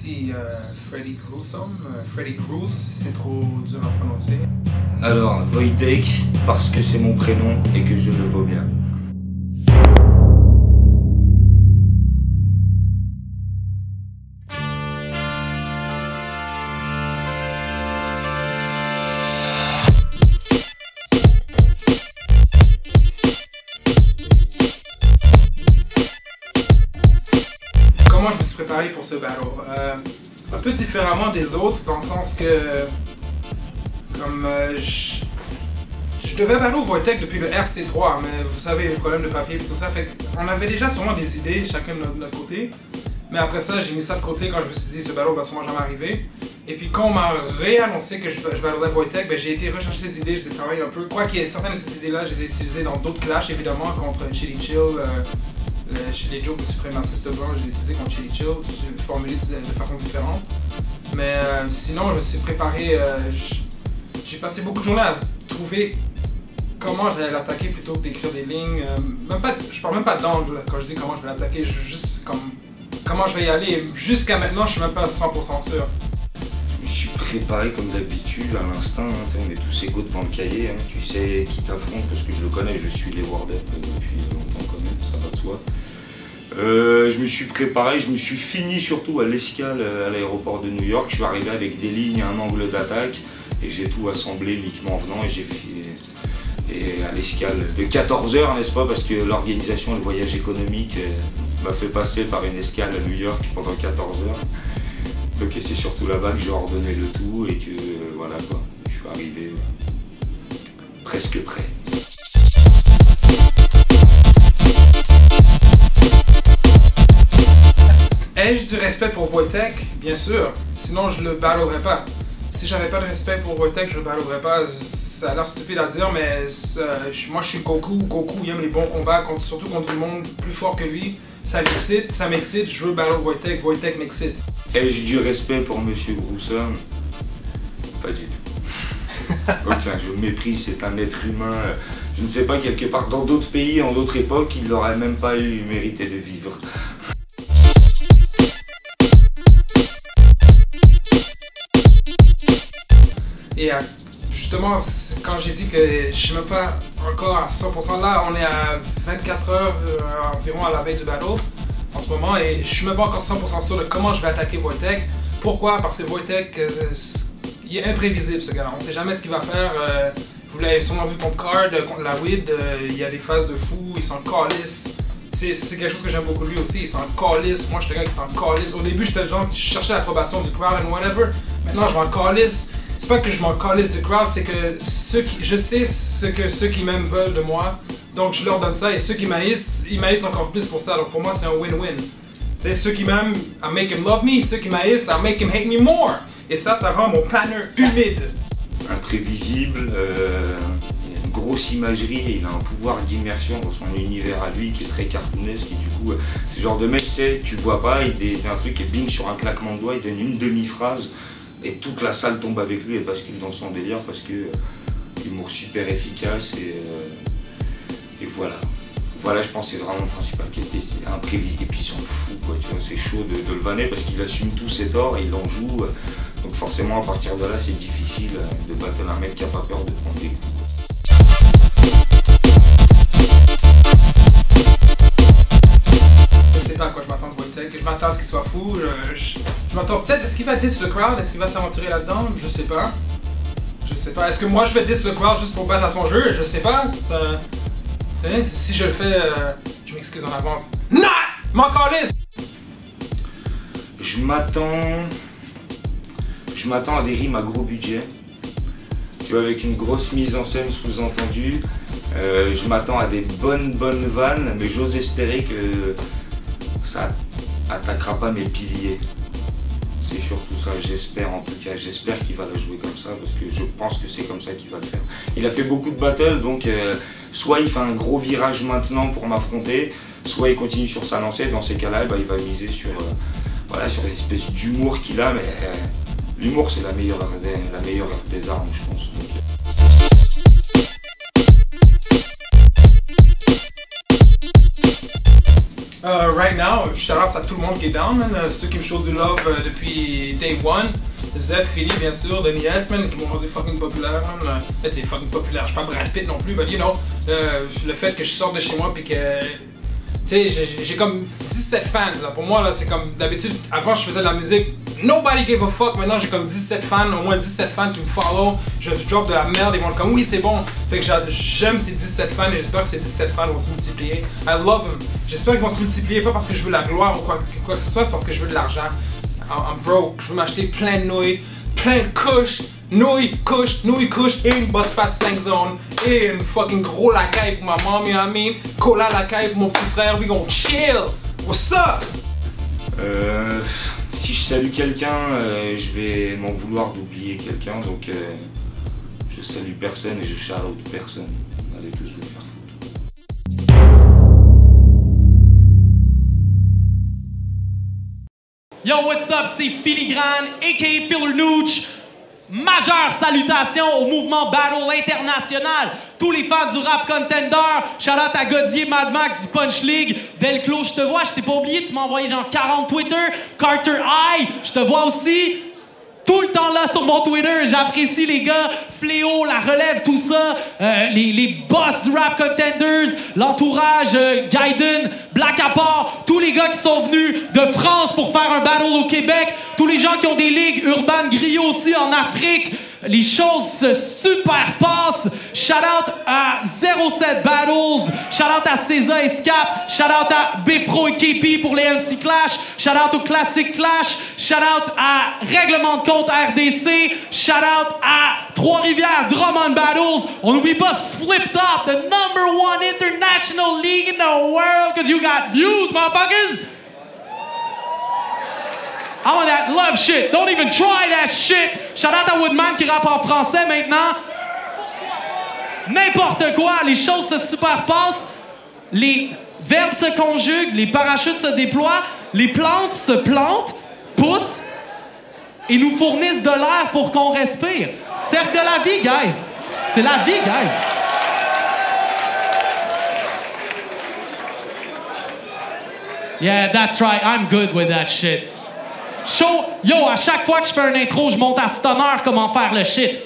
ici Freddy Gruesome. Freddy Cruz, c'est trop dur à prononcer. Alors, Wojtek, parce que c'est mon prénom et que je le vaux bien. Comment je me suis préparé pour ce battle? Un peu différemment des autres, dans le sens que comme je devais battre Wojtek depuis le RC3, mais vous savez, les problèmes de papier et tout ça, fait qu'on avait déjà sûrement des idées, chacun de notre côté. Mais après ça, j'ai mis ça de côté quand je me suis dit ce battle va sûrement jamais arriver. Et puis quand on m'a réannoncé que je battlerais Wojtek, ben, j'ai été rechercher ces idées, j'ai travaillé un peu. Quoi qu'il y ait certaines de ces idées-là, je les ai utilisées dans d'autres clashs, évidemment, contre Chili Chill. Les jokes de suprémacistes blancs, je l'ai utilisé contre Chili Chill, j'ai formulé de façon différente. Mais sinon, je me suis préparé, j'ai passé beaucoup de journées à trouver comment je vais l'attaquer plutôt que d'écrire des lignes. Je parle même pas d'angle quand je dis comment je vais l'attaquer, juste comme comment je vais y aller. Jusqu'à maintenant, je suis même pas 100% sûr. Je me suis préparé comme d'habitude, à l'instinct, hein, on est tous égaux devant le cahier, hein, tu sais qui t'affronte parce que je le connais, je suis les Ward Up depuis longtemps quand même, ça va de soi. Je me suis préparé, je me suis fini surtout à l'escale à l'aéroport de New York, je suis arrivé avec des lignes, un angle d'attaque et j'ai tout assemblé uniquement en venant et j'ai fait à l'escale de 14 heures, n'est-ce pas, parce que l'organisation et le voyage économique m'a fait passer par une escale à New York pendant 14 heures. Donc c'est surtout là-bas que j'ai ordonné le tout et que voilà quoi, je suis arrivé presque prêt. Ai-je du respect pour Wojtek? Bien sûr, sinon je le battlerais pas. Si j'avais pas de respect pour Wojtek, je le battlerais pas. Ça a l'air stupide à dire, mais moi je suis Goku. Goku il aime les bons combats, surtout contre du monde plus fort que lui. Ça m'excite, je veux battle Wojtek, Wojtek m'excite. Ai-je du respect pour Monsieur Gruesome? Pas du tout. Aucun, je le méprise, c'est un être humain. Je ne sais pas, quelque part dans d'autres pays, en d'autres époques, il n'aurait même pas eu mérité de vivre. Et justement, quand j'ai dit que je ne suis même pas encore à 100% là, on est à 24 heures environ à la veille du battle en ce moment et je suis même pas encore 100% sûr de comment je vais attaquer Wojtek. Pourquoi? Parce que Wojtek, il est imprévisible ce gars-là, on ne sait jamais ce qu'il va faire. Vous l'avez sûrement vu contre Card, contre la WID, il y a des phases de fou, il s'en calisse. C'est quelque chose que j'aime beaucoup de lui aussi, il s'en calisse. Moi je suis le gars qui s'en calisse. Au début j'étais le genre qui cherchait l'approbation du crowd and whatever. Maintenant je m'en calisse. C'est pas que je m'en calisse du crowd, c'est que je sais ce que ceux qui m'aiment veulent de moi. Donc je leur donne ça et ceux qui m'haïssent, ils m'haïssent encore plus pour ça. Donc pour moi c'est un win-win. Tu sais, ceux qui m'aiment, I make him love me. Ceux qui m'haïssent, I make him hate me more. Et ça rend mon planner humide. Imprévisible, il a une grosse imagerie et il a un pouvoir d'immersion dans son univers à lui qui est très cartoonesque et du coup c'est le genre de mec, tu sais, tu le vois pas, il fait un truc et bing, sur un claquement de doigts, il donne une demi-phrase et toute la salle tombe avec lui et bascule dans son délire parce que humour super efficace et voilà. Voilà, je pense que c'est vraiment le principal qui était imprévisible et puis il s'en fout quoi, tu vois, c'est chaud de le vanner parce qu'il assume tous ses torts et il en joue. Donc forcément à partir de là c'est difficile de battre un mec qui a pas peur de prendre des coups. Je sais pas à quoi je m'attends de Wojtek, je m'attends à ce qu'il soit fou, je m'attends peut-être, est-ce qu'il va diss le crowd, est-ce qu'il va s'aventurer là-dedans, je sais pas. Je sais pas, est-ce que moi je vais diss le crowd juste pour battre à son jeu, je sais pas. Si je le fais, je m'excuse en avance. Non! M'en calisse! Je m'attends à des rimes à gros budget. Tu vois, avec une grosse mise en scène sous-entendue. Je m'attends à des bonnes vannes, mais j'ose espérer que ça attaquera pas mes piliers. C'est surtout ça, j'espère en tout cas, j'espère qu'il va la jouer comme ça parce que je pense que c'est comme ça qu'il va le faire. Il a fait beaucoup de battles, donc soit il fait un gros virage maintenant pour m'affronter, soit il continue sur sa lancée, dans ces cas-là, il va miser sur, voilà, sur l'espèce d'humour qu'il a, mais l'humour c'est la meilleure des armes je pense. Donc, Right now, shout-out à tout le monde qui est down, man. Ceux qui me show du love depuis day one. Zeph, Philly, bien sûr, Denis S, man, qui m'ont rendu fucking populaire, man. C'est fucking populaire, je suis pas Brad Pitt non plus, but you know, le fait que je sorte de chez moi pis que... Tu sais, j'ai comme 17 fans, là. Pour moi, là, c'est comme d'habitude, avant je faisais de la musique, nobody gave a fuck. Maintenant j'ai comme 17 fans, au moins 17 fans qui me follow. Je drop de la merde, ils vont être comme oui, c'est bon. Fait que j'aime ces 17 fans et j'espère que ces 17 fans vont se multiplier. I love them. J'espère qu'ils vont se multiplier, pas parce que je veux la gloire ou quoi que ce soit, c'est parce que je veux de l'argent. I'm broke, je veux m'acheter plein de nouilles, plein de couches. Nouilles, couches et une boss pass 5 zones. Et une fucking gros lacaille pour ma maman, you know what I mean? Cola lacaille pour mon petit frère, we gon' chill! What's up? Si je salue quelqu'un, je vais m'en vouloir d'oublier quelqu'un, donc je salue personne et je shout-out personne. Allez tous vous faire foutre. Yo, what's up? C'est Filigrane, a.k.a. Filler Nooch. Majeure salutation au mouvement Battle International. Tous les fans du Rap Contender. Shout-out à Godier, Mad Max du Punch League. Delclos, je te vois, je t'ai pas oublié, tu m'as envoyé genre 40 Twitter. Carter Eye, je te vois aussi. Tout le temps là sur mon Twitter, j'apprécie les gars, Fléau, la relève, tout ça, les boss du Rap Contenders, l'entourage, Gaiden, Black Apport, tous les gars qui sont venus de France pour faire un battle au Québec, tous les gens qui ont des ligues, Urban Griot aussi en Afrique, les choses se super passent. Shout out à 07 Battles, shout out à César Escape, shout out à Befro et KP pour les MC Clash, shout out au Classic Clash, shout out à Règlement de compte RDC, shout out à Trois-Rivières Drummond Battles. On n'oublie pas Flip Top, the #1 international league in the world, cause you got views, motherfuckers. I want that love shit. Don't even try that shit. Shout out à Woodman qui rappe en français maintenant. N'importe quoi, les choses se superpassent, les verbes se conjuguent, les parachutes se déploient, les plantes se plantent, poussent et nous fournissent de l'air pour qu'on respire. Cercle de la vie, guys. C'est la vie, guys. Yeah, that's right. I'm good with that shit. Yo, à chaque fois que je fais un intro, je monte à Stunner comment faire le shit.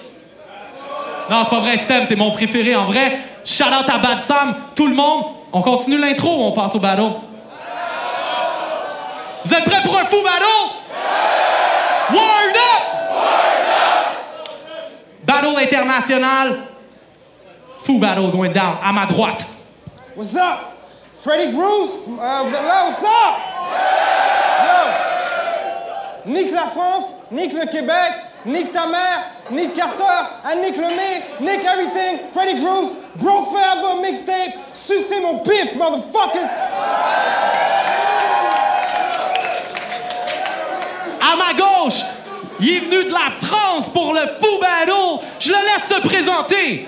Non, c'est pas vrai, je t'aime, t'es mon préféré en vrai. Shout out à Bad Sam, tout le monde. On continue l'intro ou on passe au battle? Vous êtes prêts pour un fou battle? Word up! Battle international. Fou battle going down, à ma droite. What's up? Freddie Bruce, vous êtes là, what's up? Yo! Nique la France, nique le Québec, nique ta mère, nique Carter, nique le nez, nique everything. Freddie Bruce, Broke Forever mixtape, sucez mon pif, motherfuckers! À ma gauche, il est venu de la France pour le Fou Battle. Je le laisse se présenter.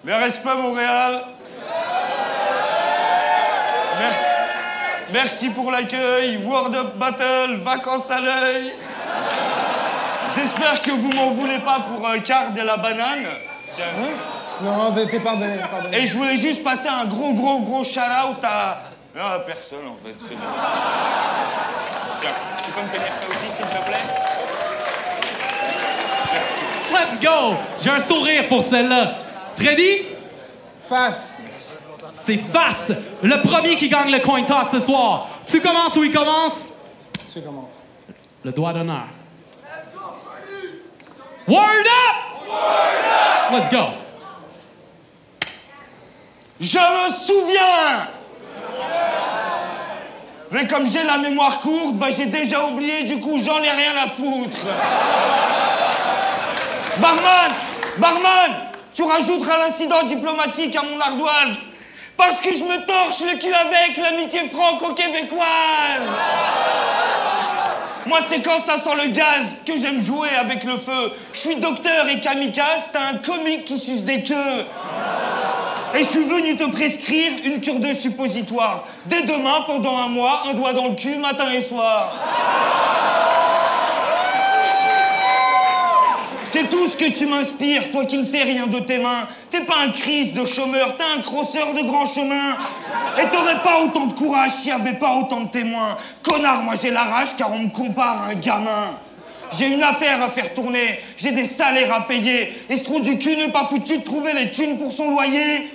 Le respect Montréal. Merci. Merci pour l'accueil. World Up Battle, vacances à l'œil. J'espère que vous m'en voulez pas pour Card et la banane. Tiens. Non, t'es pardonné. Et je voulais juste passer un gros shout-out à... Ah, personne en fait, c'est bon. Tiens, tu peux me tenir ça aussi s'il te plaît? Let's go. J'ai un sourire pour celle-là. Freddy? Face. C'est Face, le premier qui gagne le coin toss ce soir. Tu commences ou il commence? Tu commences. Le doigt d'honneur. Word up! Let's go. Je me souviens! Mais comme j'ai la mémoire courte, bah j'ai déjà oublié, du coup j'en ai rien à foutre. Barman, tu rajouteras l'incident diplomatique à mon ardoise. Parce que je me torche le cul avec l'amitié franco-québécoise. Moi, c'est quand ça sent le gaz que j'aime jouer avec le feu. Je suis docteur et kamikaze, t'as un comique qui suce des queues. Et je suis venu te prescrire une cure de suppositoire. Dès demain, pendant un mois, un doigt dans le cul, matin et soir. C'est tout ce que tu m'inspires, toi qui ne fais rien de tes mains. T'es pas un Chris de chômeur, t'es un crosseur de grand chemin. Et t'aurais pas autant de courage s'il y avait pas autant de témoins. Connard, moi j'ai la rage car on me compare à un gamin. J'ai une affaire à faire tourner, j'ai des salaires à payer. Et ce trou du cul n'est pas foutu de trouver les thunes pour son loyer.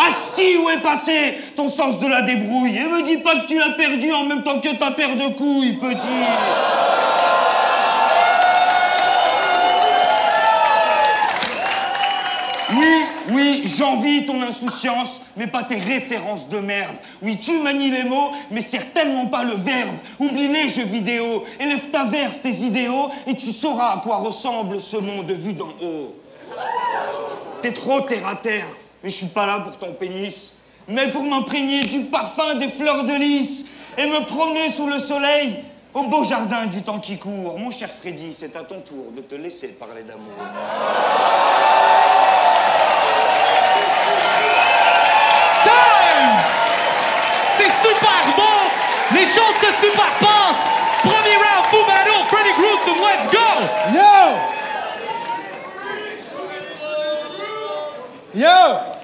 Asti, où est passé ton sens de la débrouille? Et me dis pas que tu l'as perdu en même temps que ta paire de couilles, petit. Oui, j'envie ton insouciance, mais pas tes références de merde. Oui, tu manies les mots, mais certainement pas le verbe. Oublie les jeux vidéo, élève ta verve, tes idéaux, et tu sauras à quoi ressemble ce monde vu d'en haut. T'es trop terre à terre, mais je suis pas là pour ton pénis, mais pour m'imprégner du parfum des fleurs de lys et me promener sous le soleil au beau jardin du temps qui court. Mon cher Freddy, c'est à ton tour de te laisser parler d'amour. C'est super beau! Les choses se superpassent! Premier round, Fou Battle, Freddy Gruesome, let's go! Yo,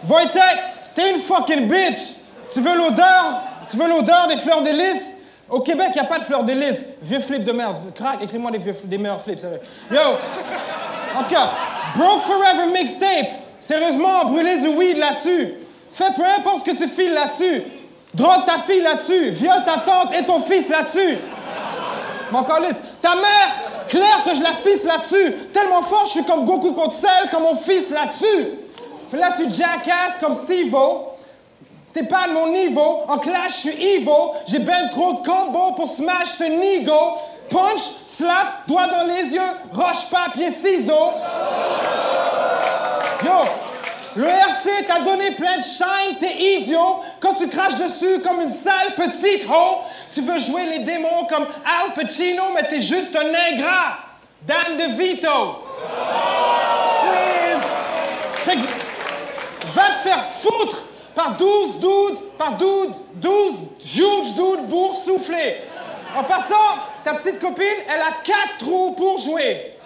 Wojtek, t'es une fucking bitch! Tu veux l'odeur des fleurs de lys? Au Québec, y a pas de fleurs de lys. Vieux flip de merde. Crac, écris-moi des meilleurs flips. Yo! En tout cas, Broke Forever Mixtape. Sérieusement, brûler du weed là-dessus. Fais peu importe ce que tu files là-dessus. Drogue ta fille là-dessus. Viole ta tante et ton fils là-dessus. Mon calice. Ta mère, clair que je la fisse là-dessus. Tellement fort, je suis comme Goku contre Cell, comme mon fils là-dessus. Puis là, tu jackass comme Steve-O. T'es pas de mon niveau. En clash, je suis Evo. J'ai ben trop de combos pour smash ce nigo. Punch, slap, doigt dans les yeux, roche, papier, ciseaux. Yo, le RC t'a donné plein de shine, t'es idiot. Quand tu craches dessus comme une sale petite ho, tu veux jouer les démons comme Al Pacino, mais t'es juste un ingrat. Dan DeVito. Please. Fait que, va te faire foutre par 12 huge dudes boursouflés. En passant, ta petite copine, elle a 4 trous pour jouer.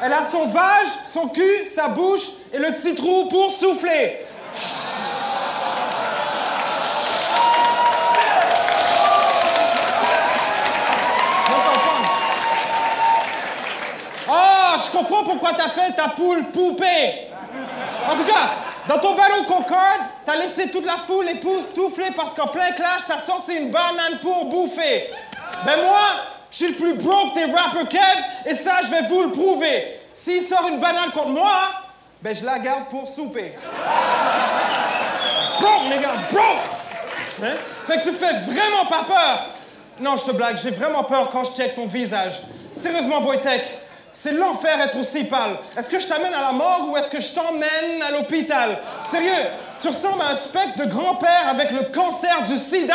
Elle a son vage, son cul, sa bouche et le petit trou pour souffler. Oh, je comprends pourquoi t'appelles ta poule poupée. En tout cas, dans ton Battle Concorde, t'as laissé toute la foule époustoufler parce qu'en plein clash, t'as sorti une banane pour bouffer. Ben moi, je suis le plus broke des rappers Kev, et ça, je vais vous le prouver. S'il sort une banane contre moi, ben je la garde pour souper. Broke, les gars, broke! Hein? Fait que tu fais vraiment pas peur. Non, je te blague, j'ai vraiment peur quand je check ton visage. Sérieusement, Wojtek, c'est l'enfer être aussi pâle. Est-ce que je t'amène à la morgue ou est-ce que je t'emmène à l'hôpital? Sérieux, tu ressembles à un spectre de grand-père avec le cancer du sida.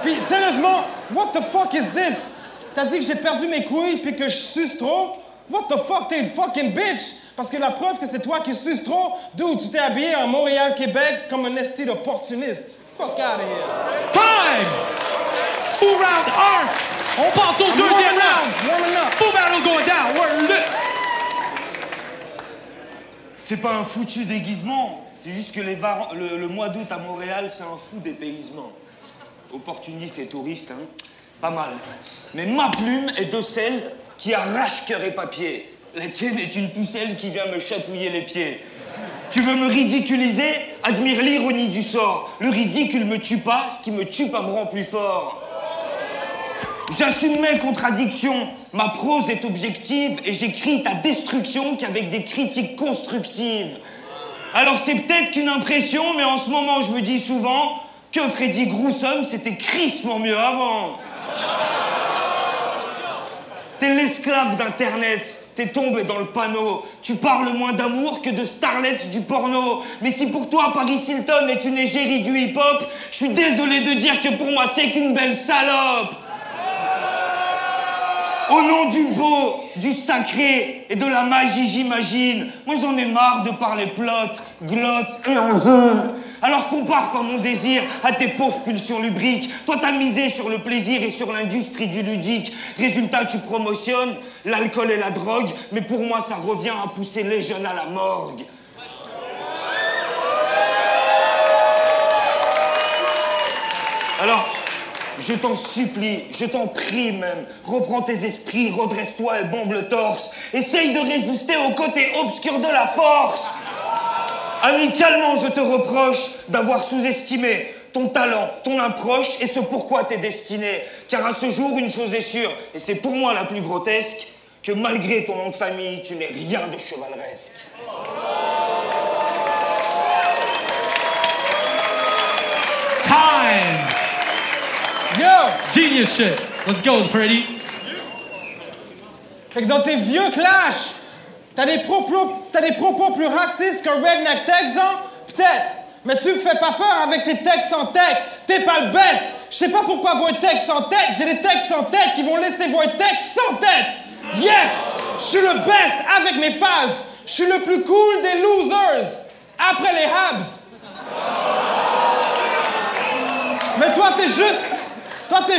Puis, sérieusement, what the fuck is this? T'as dit que j'ai perdu mes couilles puis que je suce trop? What the fuck, t'es une fucking bitch! Parce que la preuve que c'est toi qui suces trop, d'où tu t'es habillé en Montréal, Québec comme un esti d'opportuniste. Fuck out of here. Time! Fou round 1! On passe au deuxième round! Fou battle going down! We're lit! C'est pas un foutu déguisement. C'est juste que le mois d'août à Montréal, c'est un fou dépaysement. Opportuniste et touriste, hein. Pas mal. Mais ma plume est de celles qui arrachent cœur et papier. La tienne est une pucelle qui vient me chatouiller les pieds. Tu veux me ridiculiser? Admire l'ironie du sort. Le ridicule me tue pas, ce qui me tue pas me rend plus fort. J'assume mes contradictions. Ma prose est objective et j'écris ta destruction qu'avec des critiques constructives. Alors c'est peut-être qu'une impression, mais en ce moment je me dis souvent que Freddy Gruesome c'était crissement mieux avant. T'es l'esclave d'Internet, t'es tombé dans le panneau. Tu parles moins d'amour que de starlets du porno. Mais si pour toi Paris Hilton est une égérie du hip-hop, je suis désolé de dire que pour moi c'est qu'une belle salope. Au nom du beau, du sacré et de la magie, j'imagine. Moi j'en ai marre de parler plot, glotte et enjeu. Alors compare pas mon désir à tes pauvres pulsions lubriques. Toi, t'as misé sur le plaisir et sur l'industrie du ludique. Résultat, tu promotionnes l'alcool et la drogue, mais pour moi, ça revient à pousser les jeunes à la morgue. Alors, je t'en supplie, je t'en prie même, reprends tes esprits, redresse-toi et bombe le torse. Essaye de résister au côté obscur de la force. Amicalement, je te reproche d'avoir sous-estimé ton talent, ton approche et ce pourquoi t'es destiné. Car à ce jour, une chose est sûre, et c'est pour moi la plus grotesque, que malgré ton nom de famille, tu n'es rien de chevaleresque. Time! Yo! Genius shit. Let's go, Freddy. Fait que dans tes vieux clashs, t'as des propos plus racistes qu'un redneck texan? Peut-être. Mais tu me fais pas peur avec tes textes en tête. T'es pas le best. Je sais pas pourquoi vos textes en tête. J'ai des textes en tête qui vont laisser vos textes sans tête. Yes! Je suis le best avec mes phases. Je suis le plus cool des losers. Après les Habs. Mais toi, t'es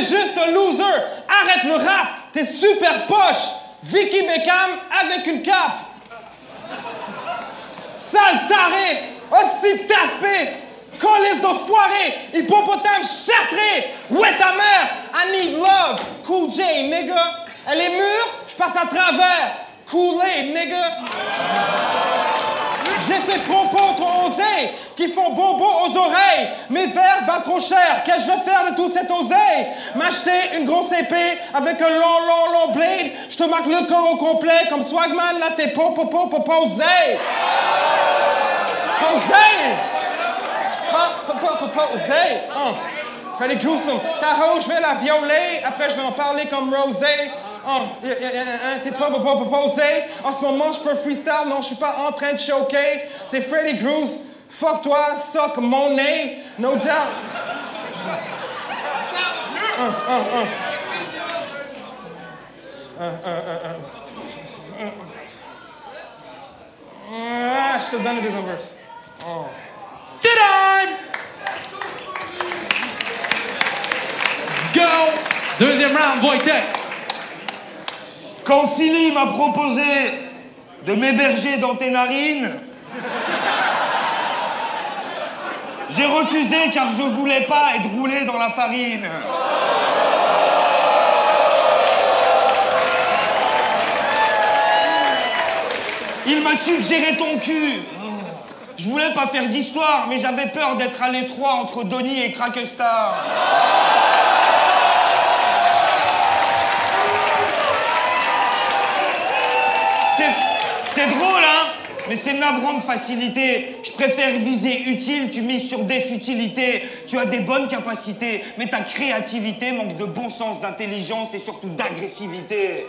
juste un loser. Arrête le rap. T'es super poche. Vicky Beckham avec une cape. Sale taré. Hostie taspé. Colisse d'enfoiré. Hippopotame chartré. Ouais ta mère. I need love. Cool J, nigga. Elle est mûre, je passe à travers. Kool-Aid, nigga. J'ai ces propos trop osés qui font bobo aux oreilles. Mes verres valent trop cher. Qu'est-ce que je vais faire de toute cette oseille? M'acheter une grosse épée avec un long blade. Je te marque le corps au complet comme Swagman. Là, t'es posé. Posé. Fallait gruesome. Ta rose, je vais la violer. Après, je vais en parler comme Rosé. C'est pas posé. En ce moment, je peux freestyle. Non, je suis pas en train de choquer. C'est Freddy Groose. Fuck toi, suck mon nez. No doubt. Je te donne le deuxième verse. Time! Let's go! Deuxième round, Wojtek. Quand Philly m'a proposé de m'héberger dans tes narines, j'ai refusé car je voulais pas être roulé dans la farine. Il m'a suggéré ton cul. Je voulais pas faire d'histoire, mais j'avais peur d'être à l'étroit entre Donnie et Crackestar. C'est drôle, hein? Mais c'est navrant de facilité. Je préfère viser utile, tu mises sur des futilités. Tu as des bonnes capacités, mais ta créativité manque de bon sens, d'intelligence et surtout d'agressivité.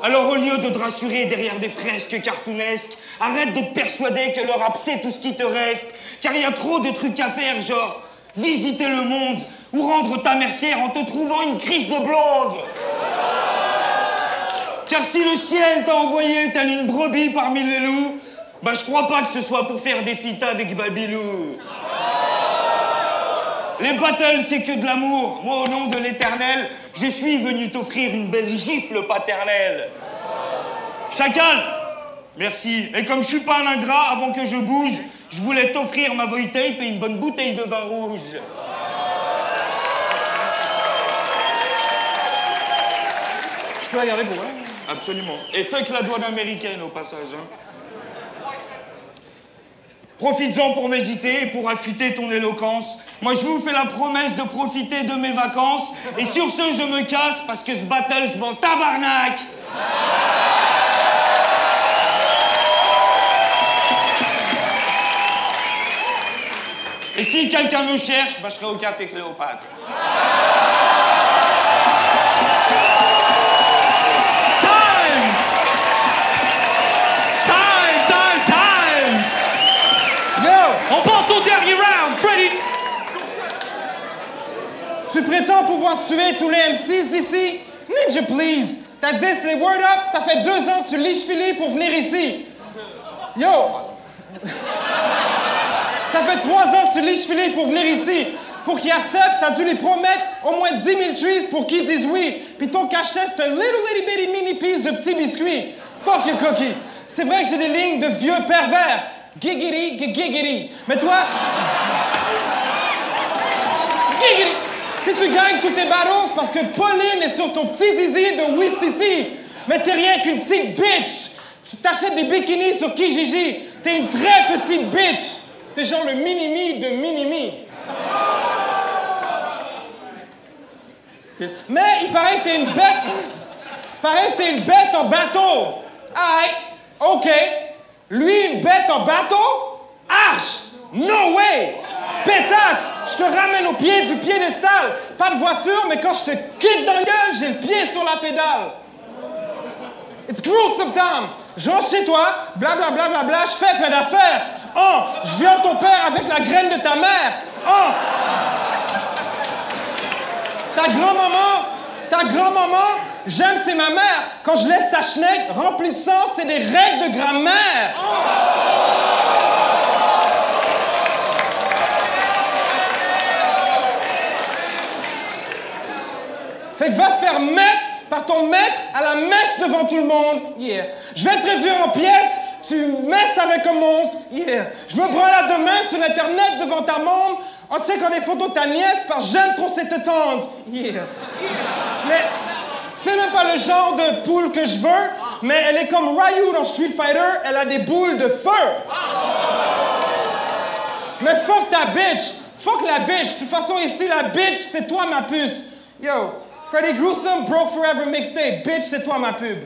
Alors au lieu de te rassurer derrière des fresques cartoonesques, arrête de te persuader que le rap c'est tout ce qui te reste. Car il y a trop de trucs à faire, genre visiter le monde ou rendre ta mère fière en te trouvant une crise de blonde. Car si le ciel t'a envoyé telle une brebis parmi les loups, bah je crois pas que ce soit pour faire des feats avec Babylou. Les battles, c'est que de l'amour. Moi, au nom de l'Éternel, je suis venu t'offrir une belle gifle paternelle. Chacal, merci. Et comme je suis pas un ingrat, avant que je bouge, je voulais t'offrir ma void tape et une bonne bouteille de vin rouge. Je peux la garder pour elle? Absolument. Et fuck la douane américaine au passage. Hein. Profites-en pour méditer et pour affûter ton éloquence. Moi, je vous fais la promesse de profiter de mes vacances. Et sur ce, je me casse parce que ce battle, je m'en tabarnak. Et si quelqu'un me cherche, bah, je serai au café Cléopâtre. On passe au dernier round, Freddy! Tu prétends pouvoir tuer tous les M6 d'ici? Ninja, please! T'as 10 les word up, ça fait 2 ans que tu liches Philly pour venir ici. Yo! Ça fait 3 ans que tu liches Philippe pour venir ici. Pour qu'il accepte, t'as dû lui promettre au moins 10 000 trees pour qu'il dise oui. Puis ton cachet, c'est un little bitty mini piece de petit biscuit. Fuck your cookie. C'est vrai que j'ai des lignes de vieux pervers. Giggity, giggity. Mais toi... Giggity. Si tu gagnes tous tes battles, c'est parce que Pauline est sur ton petit zizi de Wistiti. Mais t'es rien qu'une petite bitch. Tu t'achètes des bikinis sur Kijiji. T'es une très petite bitch. T'es genre le mini-mi de mini-mi. Mais il paraît que t'es une bête. Il paraît que t'es une bête en bateau. Aïe, OK. Lui, une bête en bateau? Arche! No way! Pétasse! Je te ramène au pied du piédestal. Pas de voiture, mais quand je te quitte dans la gueule, j'ai le pied sur la pédale. It's gruesome time. Je rentre chez toi, blablabla, bla, bla, bla, je fais plein d'affaires. Oh, je viens ton père avec la graine de ta mère. Oh! Ta grand-maman, j'aime, c'est ma mère. Quand je laisse sa schneck remplie de sang, c'est des règles de grammaire. Fait que va te faire mettre par ton maître à la messe devant tout le monde. Yeah. Je vais te réduire en pièces, tu messes avec un monstre. Yeah. Je me prends là demain sur Internet devant ta môme en checkant des photos de ta nièce parce que j'aime trop cette tante. Yeah. Mais c'est même pas le genre de poule que je veux, mais elle est comme Ryu dans Street Fighter, elle a des boules de feu. Mais fuck ta bitch. Fuck la bitch. De toute façon, ici, la bitch, c'est toi ma puce. Yo. Freddy Gruesome, Broke Forever Mixtape. Bitch, c'est toi ma pub.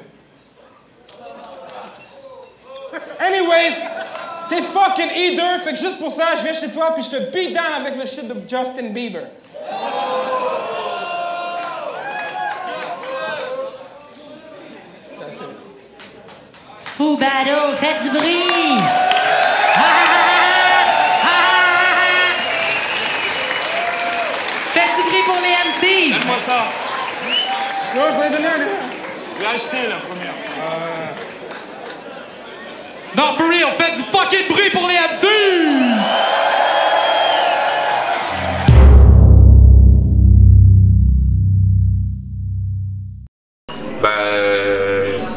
Anyways, t'es fucking either, fait que juste pour ça, je viens chez toi puis je te beat down avec le shit de Justin Bieber. Fou Battle, faites du bruit! Faites du bruit pour les MC! Donne-moi ça. Non, je vais lui donner un livre. Je l'ai acheté la première. Non, for real, faites du fucking bruit pour les MC!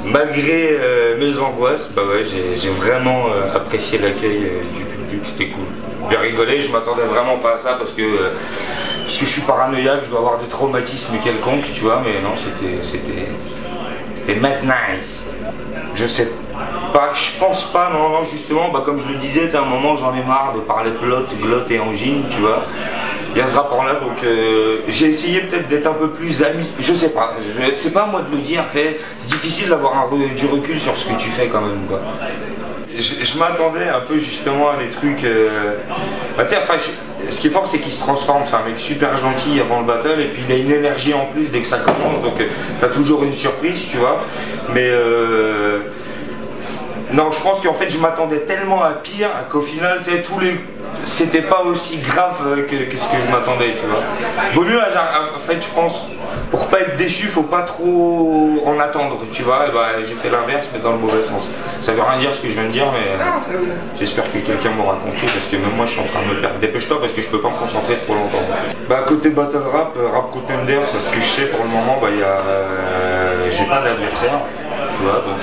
Malgré mes angoisses, bah ouais, j'ai vraiment apprécié l'accueil du public, c'était cool. J'ai rigolé, je m'attendais vraiment pas à ça parce que je suis paranoïaque, je dois avoir des traumatismes quelconques, tu vois, mais non, c'était Mad Nice. Je sais pas, je pense pas, non, justement, bah comme je le disais, à un moment j'en ai marre de parler glotte et angine, tu vois. Il y a ce rapport-là, donc j'ai essayé peut-être d'être un peu plus ami, je sais pas, c'est pas à moi de le dire, c'est difficile d'avoir du recul sur ce que tu fais quand même, quoi. Je m'attendais un peu justement à des trucs, ce qui est fort c'est qu'il se transforme, c'est un mec super gentil avant le battle et puis il a une énergie en plus dès que ça commence, donc t'as toujours une surprise, tu vois, mais non, je pense qu'en fait je m'attendais tellement à pire qu'au final, tu sais, c'était pas aussi grave que ce que je m'attendais, tu vois. Vaut mieux, en fait, je pense, pour pas être déçu, faut pas trop en attendre, tu vois. Et bah, j'ai fait l'inverse, mais dans le mauvais sens. Ça veut rien dire ce que je viens de dire, mais j'espère que quelqu'un m'aura compris, parce que même moi, je suis en train de me perdre. Dépêche-toi, parce que je peux pas me concentrer trop longtemps. Bah, côté battle rap, rap contender, c'est ce que je sais pour le moment, bah, j'ai pas d'adversaire. Tu vois, donc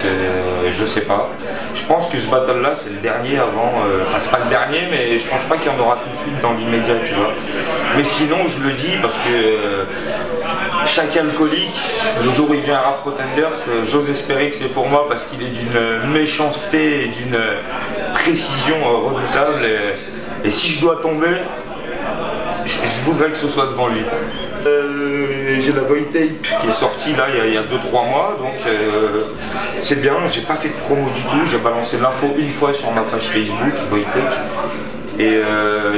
je sais pas. Je pense que ce battle là c'est le dernier avant, enfin c'est pas le dernier mais je pense pas qu'il y en aura tout de suite dans l'immédiat, tu vois. Mais sinon je le dis parce que chaque alcoolique, le jour où il vient à Rap Contenders, j'ose espérer que c'est pour moi parce qu'il est d'une méchanceté et d'une précision redoutable et si je dois tomber, je voudrais que ce soit devant lui. J'ai la Void Tape qui est sortie là il y a 2-3 mois, donc c'est bien, j'ai pas fait de promo du tout, j'ai balancé l'info une fois sur ma page Facebook, Void Tape, et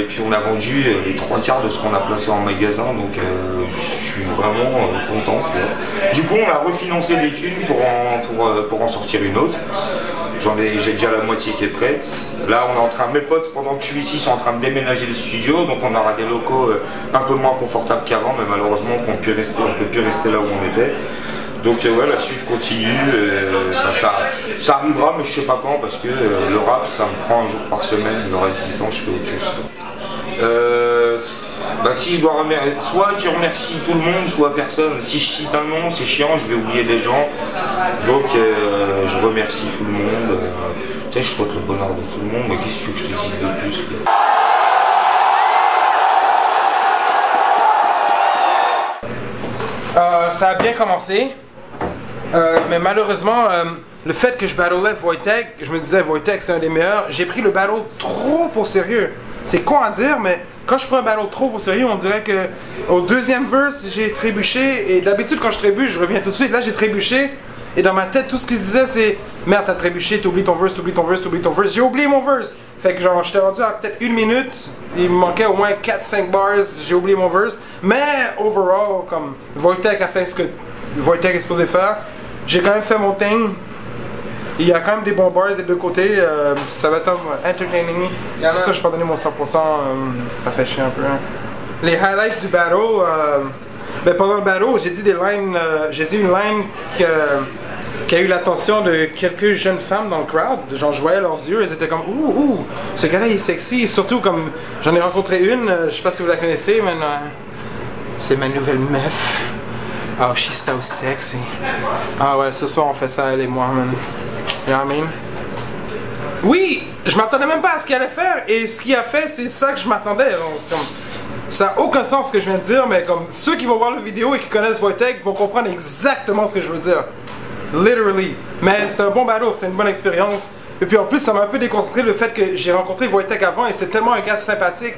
puis on a vendu les 3/4 de ce qu'on a placé en magasin, donc je suis vraiment content, tu vois. Du coup on a refinancé des thunes pour en sortir une autre. J'ai déjà la moitié qui est prête. Là, on est en train, mes potes, pendant que je suis ici, sont en train de déménager le studio, donc on aura des locaux un peu moins confortables qu'avant, mais malheureusement, on peut plus rester là où on était. Donc ouais, la suite continue, ça arrivera mais je sais pas quand parce que le rap ça me prend un jour par semaine, le reste du temps je fais autre chose. Bah si je dois remercier, soit tu remercies tout le monde, soit personne. Si je cite un nom, c'est chiant, je vais oublier les gens. Donc je remercie tout le monde. Tu sais, je souhaite le bonheur de tout le monde, mais qu'est-ce que je te dise de plus? Ça a bien commencé, mais malheureusement, le fait que je battlais Wojtek, je me disais Wojtek c'est un des meilleurs, j'ai pris le battle trop au sérieux. C'est con à dire, mais quand je prends un battle trop au sérieux, on dirait que au deuxième verse, j'ai trébuché, et d'habitude quand je trébuche, je reviens tout de suite. Là j'ai trébuché, et dans ma tête, tout ce qui se disait c'est merde, t'as trébuché, t'oublies ton verse, t'oublies ton verse, t'oublies ton verse. J'ai oublié mon verse. Fait que genre, j'étais rendu à peut-être 1 minute, il me manquait au moins 4-5 bars, j'ai oublié mon verse. Mais overall, comme Wojtek a fait ce que Wojtek est supposé faire, j'ai quand même fait mon thing. Il y a quand même des bons bars des deux côtés, ça va être entertaining. C'est ça, je peux donner mon 100%, ça fait chier un peu. Hein. Les highlights du battle, ben pendant le battle, j'ai dit des lines, j'ai dit une line qui a eu l'attention de quelques jeunes femmes dans le crowd. Genre, je voyais leurs yeux, elles étaient comme ouh, ce gars-là il est sexy. Surtout comme j'en ai rencontré une, je sais pas si vous la connaissez, mais c'est ma nouvelle meuf. Oh, she's so sexy. Ah ouais, ce soir on fait ça, elle et moi, man. You know what I mean? Oui, je m'attendais même pas à ce qu'il allait faire, et ce qu'il a fait, c'est ça que je m'attendais. Ça n'a aucun sens ce que je viens de dire, mais comme ceux qui vont voir la vidéo et qui connaissent Wojtek vont comprendre exactement ce que je veux dire. Literally. Mais c'était un bon battle, c'était une bonne expérience. Et puis en plus, ça m'a un peu déconcentré le fait que j'ai rencontré Wojtek avant et c'est tellement un gars sympathique.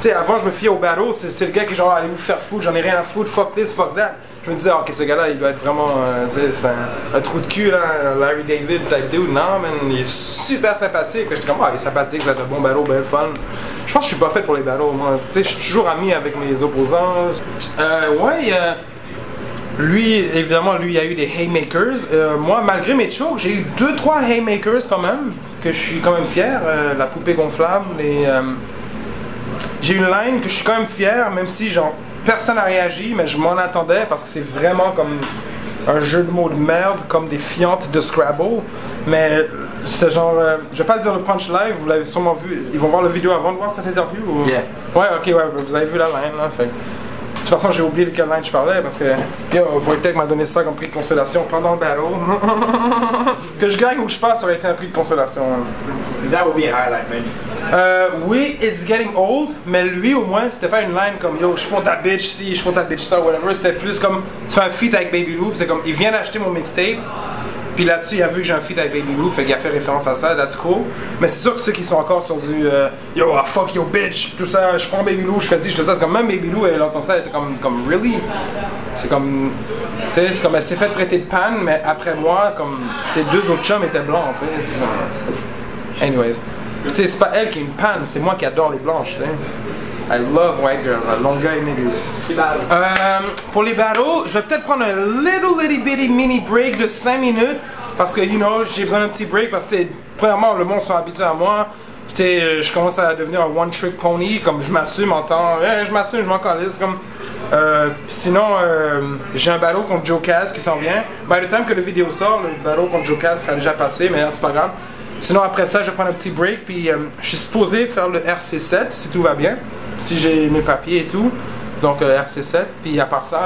Tu sais, avant je me fiais au battle, c'est le gars qui genre allez vous faire foutre, j'en ai rien à foutre, fuck this, fuck that. Je me disais, ok, ce gars-là, il doit être vraiment, c'est un trou de cul, là, Larry David type dude. Non, man, il est super sympathique. Je suis comme, il est sympathique, ça va être un bon battle, ben fun. Je pense que je suis pas fait pour les battles, moi. Tu sais, je suis toujours ami avec mes opposants. Lui, évidemment, lui, il y a eu des haymakers. Moi, malgré mes chokes, j'ai eu 2-3 haymakers quand même, que je suis quand même fier. La poupée gonflable, j'ai une line que je suis quand même fier, même si, genre, personne n'a réagi, mais je m'en attendais parce que c'est vraiment comme un jeu de mots de merde, comme des fientes de Scrabble. Mais c'est genre, je vais pas dire le punch live, vous l'avez sûrement vu. Ils vont voir la vidéo avant de voir cette interview ou... Yeah. Ouais, ok, ouais, vous avez vu la line là. Fait. De toute façon, j'ai oublié de quelle line je parlais parce que Wojtek m'a donné ça comme prix de consolation pendant le battle. Que je gagne ou je passe, ça aurait été un prix de consolation. That would be a highlight, man. Oui, it's getting old, mais lui au moins c'était pas une line comme yo, je fous ta bitch ci, je fous ta bitch ça, whatever. C'était plus comme tu fais un feat avec Baby Lou, c'est comme il vient d'acheter mon mixtape, puis là-dessus il a vu que j'ai un feat avec Baby Lou, fait qu'il a fait référence à ça, that's cool. Mais c'est sûr que ceux qui sont encore sur du yo, fuck yo bitch, tout ça, je prends Baby Lou, je fais ci, je fais ça, c'est comme même Baby Lou, elle entend ça, elle était comme really? C'est comme, tu sais, c'est comme elle s'est fait traiter de panne, mais après moi, comme ses deux autres chums étaient blancs, tu sais. Anyways. C'est pas elle qui est une panne, c'est moi qui adore les blanches, tu sais. I love white girls, I long guy niggas. Pour les battles, je vais peut-être prendre un little bitty mini break de 5 minutes parce que, you know, j'ai besoin d'un petit break parce que, premièrement, le monde sont habitués à moi. Tu sais, je commence à devenir un one-trick pony, comme je m'assume en temps. Je m'assume, je m'en calisse, comme. Sinon, j'ai un battle contre Joe Kaz qui s'en vient. By the time que la vidéo sort, le battle contre Joe Kaz sera déjà passé, mais c'est pas grave. Sinon, après ça, je vais prendre un petit break, puis je suis supposé faire le RC7 si tout va bien, si j'ai mes papiers et tout. Donc, RC7, puis à part ça,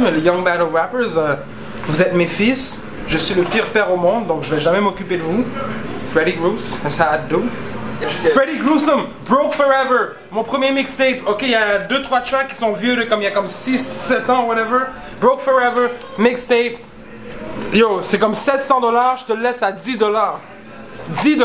mais les Young Battle Rappers, vous êtes mes fils, je suis le pire père au monde, donc je vais jamais m'occuper de vous. Freddy Groose, that's how I do. Freddy Gruesome, Broke Forever, mon premier mixtape. Ok, il y a 2-3 tracks qui sont vieux, comme il y a comme 6-7 ans, whatever. Broke Forever, mixtape. Yo, c'est comme $700, je te le laisse à $10. $10.